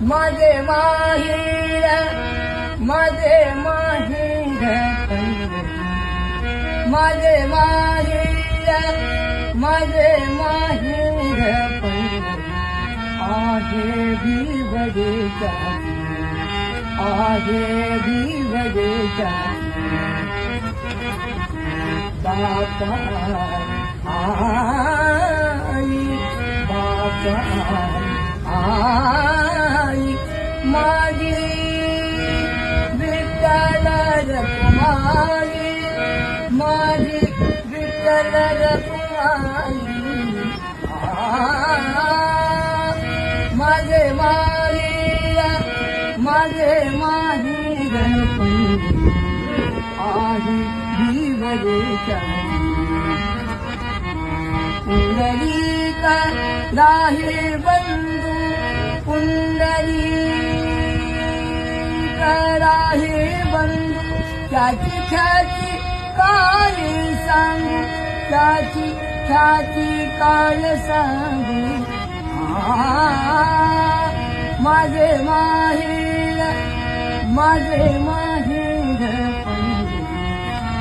माझे माहेर माझे माहेर माझे माहेर माझे माहेर आहे भिवडेचा आहे भिवडेचा बापा आई बापा आई माझी विठ्ठल रखुमाई माझी विठ्ठल रखुमाई माझे माहेर माझे माहेर आहे भिवडेचा पुंडलिक राहे बंधू पुंडलिक राहे बंधू त्याची ख्याती काय सांगू त्याची ख्याती काय सांगू माझे माहेर माझे माहेर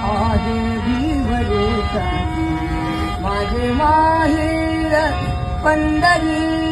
आहे भिवडेचा माझे माहेर पंढरी